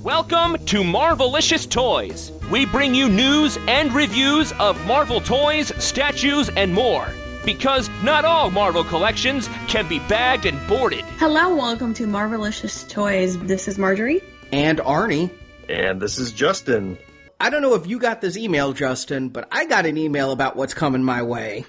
Welcome to Marvelicious Toys. We bring you news and reviews of Marvel toys, statues, and more. Because not all Marvel collections can be bagged and boarded. Hello, welcome to Marvelicious Toys. This is Marjorie. And Arnie. And this is Justin. I don't know if you got this email, Justin, but I got an email about what's coming my way.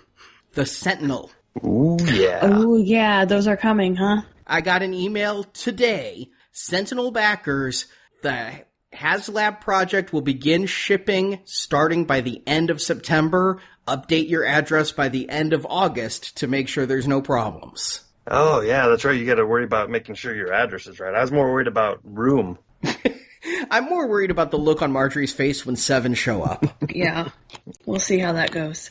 The Sentinel. Ooh, yeah. Oh, yeah, those are coming, huh? I got an email today. Sentinel backers, the Haslab project will begin shipping starting by the end of September. Update your address by the end of August to make sure there's no problems. Oh, yeah, that's right. You got to worry about making sure your address is right. I was more worried about room. I'm more worried about the look on Marjorie's face when 7 show up. Yeah, we'll see how that goes.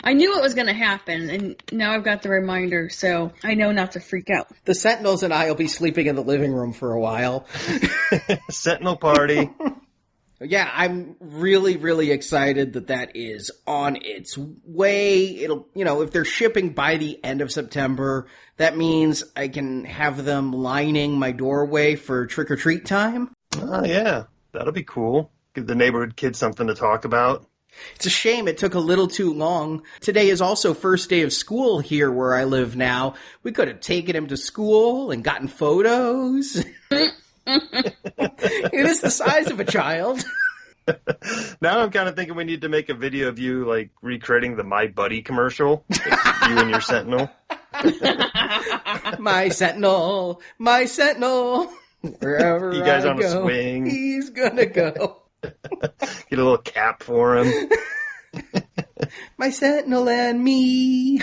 I knew it was going to happen, and now I've got the reminder, so I know not to freak out. The Sentinels and I will be sleeping in the living room for a while. Sentinel party. Yeah, I'm really, really excited that is on its way. It'll, if they're shipping by the end of September, that means I can have them lining my doorway for trick-or-treat time. Oh, yeah. That'll be cool. Give the neighborhood kids something to talk about. It's a shame it took a little too long. Today is also first day of school here where I live now. We could have taken him to school and gotten photos. It is the size of a child. Now I'm kind of thinking we need to make a video of you, like, recreating the My Buddy commercial. You and your Sentinel. My Sentinel, wherever you guys I on go, a swing. He's gonna go. Get a little cap for him. My Sentinel and me.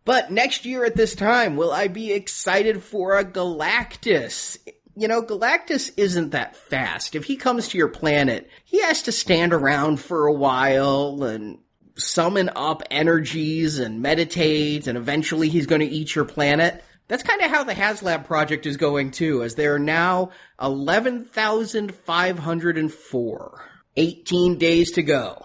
But next year at this time, will I be excited for a Galactus? Galactus isn't that fast. If he comes to your planet, he has to stand around for a while and summon up energies and meditate, and eventually he's going to eat your planet. That's kind of how the Haslab project is going, too, as there are now 11,504. 18 days to go.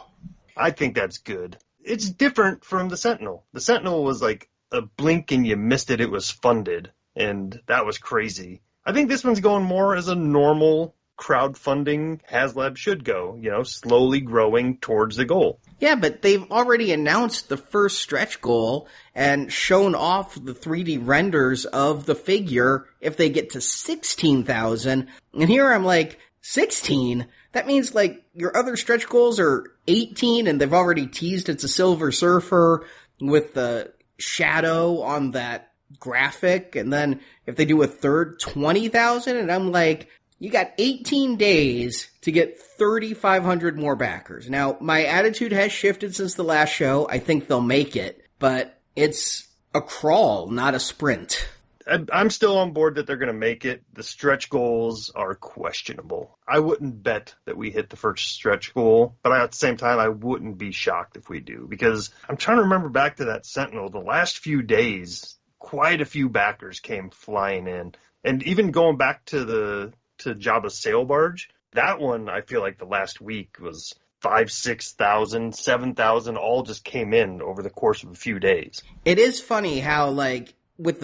I think that's good. It's different from the Sentinel. The Sentinel was like a blink and you missed it. It was funded, and that was crazy. I think this one's going more as a normal crowdfunding Haslab should go, slowly growing towards the goal. Yeah, but they've already announced the first stretch goal and shown off the 3D renders of the figure if they get to 16,000. And here I'm like, 16? That means, your other stretch goals are 18, and they've already teased it's a Silver Surfer with the shadow on that graphic. And then if they do a third, 20,000, and I'm like, you got 18 days to get 3,500 more backers. Now, my attitude has shifted since the last show. I think they'll make it, but it's a crawl, not a sprint. I'm still on board that they're going to make it. The stretch goals are questionable. I wouldn't bet that we hit the first stretch goal, but at the same time, I wouldn't be shocked if we do, because I'm trying to remember back to that Sentinel. The last few days, quite a few backers came flying in. And even going back to Jabba's sail barge, that one, I feel like the last week was 5,000, 6,000, 7,000, all just came in over the course of a few days. It is funny how, with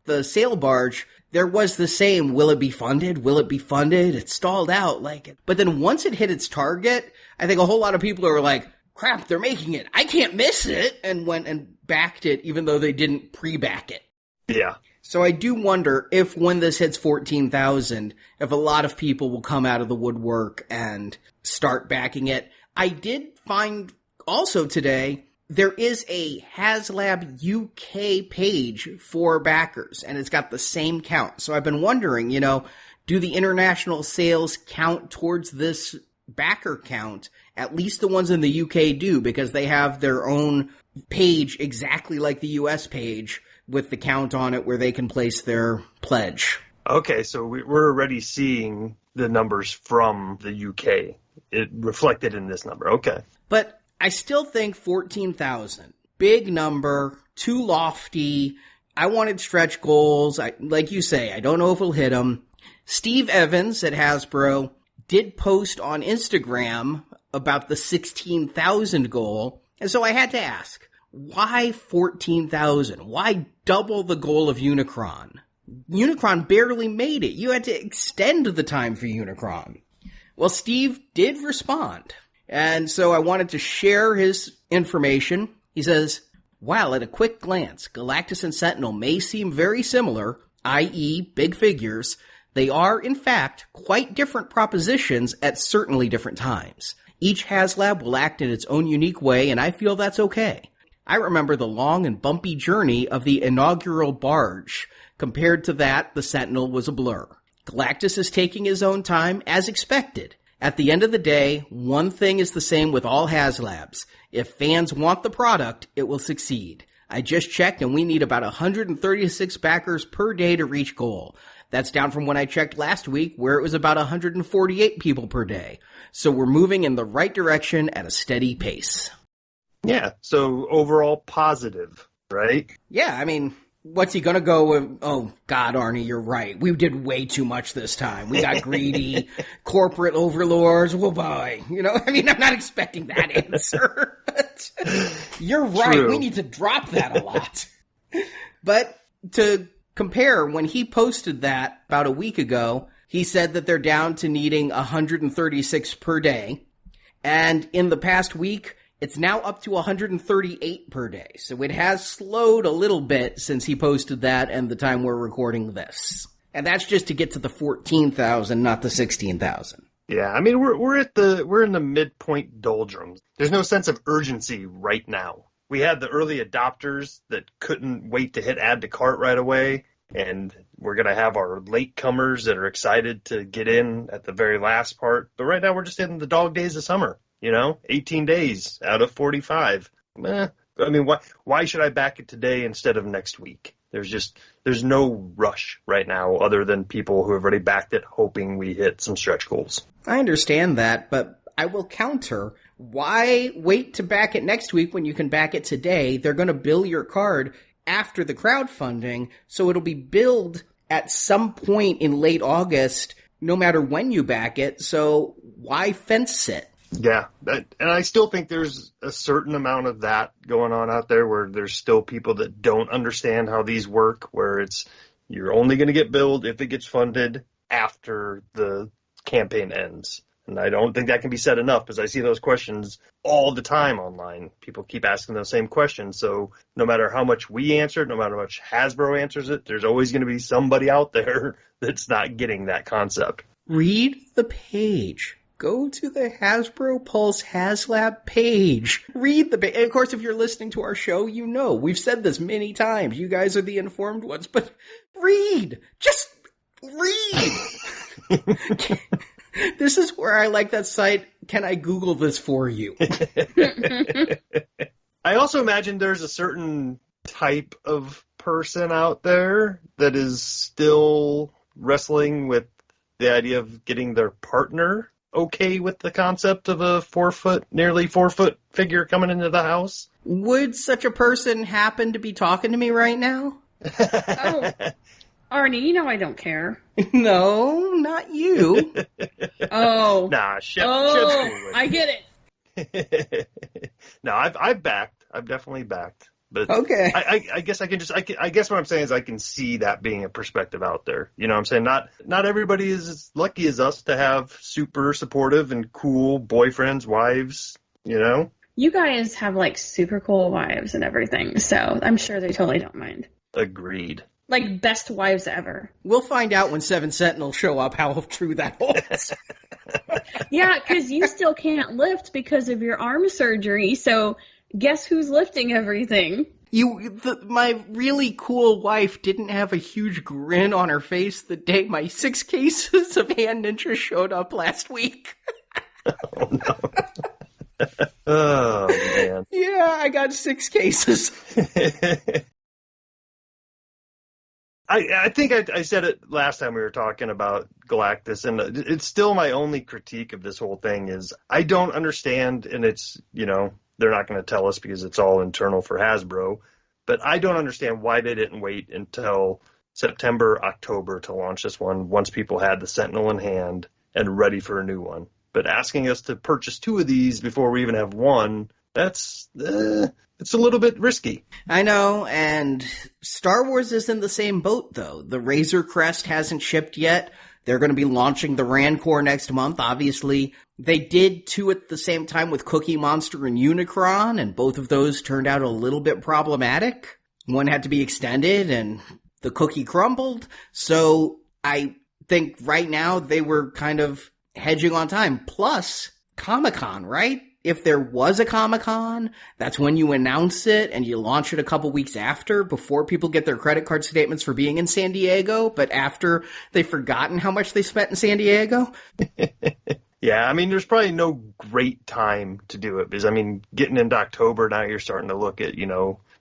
the sail barge, there was the same, will it be funded? Will it be funded? It stalled out. But then once it hit its target, I think a whole lot of people are like, crap, they're making it. I can't miss it. And went and backed it, even though they didn't pre-back it. Yeah. So I do wonder if when this hits 14,000, if a lot of people will come out of the woodwork and start backing it. I did find also today there is a Haslab UK page for backers, and it's got the same count. So I've been wondering, do the international sales count towards this backer count? At least the ones in the UK do, because they have their own page exactly like the US page, with the count on it where they can place their pledge. Okay, so we're already seeing the numbers from the UK. It reflected in this number. Okay. But I still think 14,000. Big number, too lofty. I wanted stretch goals. Like you say, I don't know if we'll hit them. Steve Evans at Hasbro did post on Instagram about the 16,000 goal. And so I had to ask, why 14,000? Why double the goal of Unicron? Unicron barely made it. You had to extend the time for Unicron. Well, Steve did respond. And so I wanted to share his information. He says, while at a quick glance, Galactus and Sentinel may seem very similar, i.e. big figures, they are, in fact, quite different propositions at certainly different times. Each Haslab will act in its own unique way, and I feel that's okay. I remember the long and bumpy journey of the inaugural barge. Compared to that, the Sentinel was a blur. Galactus is taking his own time, as expected. At the end of the day, one thing is the same with all Haslabs. If fans want the product, it will succeed. I just checked and we need about 136 backers per day to reach goal. That's down from when I checked last week where it was about 148 people per day. So we're moving in the right direction at a steady pace. Yeah, so overall positive, right? Yeah, I mean, what's he gonna go with? Oh, God, Arnie, you're right. We did way too much this time. We got greedy, corporate overlords, well, boy. You know, I mean, I'm not expecting that answer. But you're right. True. We need to drop that a lot. But to compare, when he posted that about a week ago, he said that they're down to needing 136 per day. And in the past week, it's now up to 138 per day. So it has slowed a little bit since he posted that and the time we're recording this. And that's just to get to the 14,000, not the 16,000. Yeah, I mean we're in the midpoint doldrums. There's no sense of urgency right now. We had the early adopters that couldn't wait to hit add to cart right away, and we're going to have our latecomers that are excited to get in at the very last part. But right now we're just in the dog days of summer. 18 days out of 45. I mean, why should I back it today instead of next week? There's no rush right now other than people who have already backed it hoping we hit some stretch goals. I understand that, but I will counter. Why wait to back it next week when you can back it today? They're going to bill your card after the crowdfunding, so it'll be billed at some point in late August, no matter when you back it, so why fence it? Yeah, and I still think there's a certain amount of that going on out there where there's still people that don't understand how these work, where you're only going to get billed if it gets funded after the campaign ends. And I don't think that can be said enough because I see those questions all the time online. People keep asking those same questions. So no matter how much we answer it, no matter how much Hasbro answers it, there's always going to be somebody out there that's not getting that concept. Read the page. Go to the Hasbro Pulse Haslab page. Read the page. And of course, if you're listening to our show, you know. We've said this many times. You guys are the informed ones. But read. Just read. This is where I like that site. Can I Google this for you? I also imagine there's a certain type of person out there that is still wrestling with the idea of getting their partner okay with the concept of a nearly 4 foot figure coming into the house. Would such a person happen to be talking to me right now? Oh, Arnie, you know I don't care. No, not you. Oh. Nah, Shep's Oh, cool with I get it. No, I've backed. I've definitely backed. But Okay. I guess I guess what I'm saying is I can see that being a perspective out there. You know what I'm saying? Not everybody is as lucky as us to have super supportive and cool boyfriends, wives, You guys have like super cool wives and everything, so I'm sure they totally don't mind. Agreed. Like best wives ever. We'll find out when 7 Sentinels show up how true that holds. Yeah, because you still can't lift because of your arm surgery, so guess who's lifting everything? My really cool wife didn't have a huge grin on her face the day my 6 cases of Hand Ninja showed up last week. Oh, no. Oh, man. Yeah, I got 6 cases. I think I said it last time we were talking about Galactus, and it's still my only critique of this whole thing is I don't understand, and it's, they're not going to tell us because it's all internal for Hasbro, but I don't understand why they didn't wait until September, October to launch this one once people had the Sentinel in hand and ready for a new one. But asking us to purchase 2 of these before we even have one, that's it's a little bit risky. I know, and Star Wars is in the same boat, though. The Razor Crest hasn't shipped yet. They're going to be launching the Rancor next month. Obviously, they did two at the same time with Cookie Monster and Unicron, and both of those turned out a little bit problematic. One had to be extended, and the cookie crumbled. So I think right now they were kind of hedging on time. Plus, Comic-Con, right? If there was a Comic-Con, that's when you announce it and you launch it a couple weeks after, before people get their credit card statements for being in San Diego, but after they've forgotten how much they spent in San Diego. Yeah, I mean, there's probably no great time to do it because, I mean, getting into October now, you're starting to look at,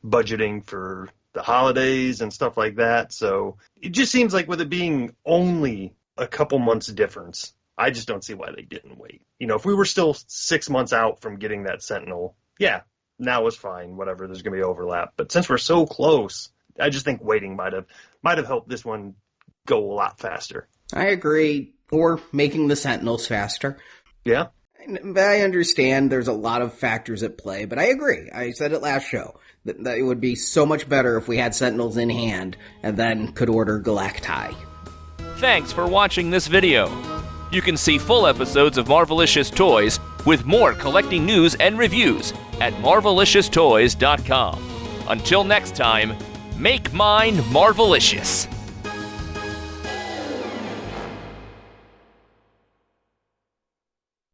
budgeting for the holidays and stuff like that. So it just seems like with it being only a couple months difference, I just don't see why they didn't wait. If we were still 6 months out from getting that Sentinel, yeah, now is fine, whatever, there's going to be overlap. But since we're so close, I just think waiting might have helped this one go a lot faster. I agree. Or making the Sentinels faster. Yeah. I understand there's a lot of factors at play, but I agree. I said it last show that it would be so much better if we had Sentinels in hand and then could order Galacti. Thanks for watching this video. You can see full episodes of Marvelicious Toys with more collecting news and reviews at marvelicioustoys.com. Until next time, make mine Marvelicious.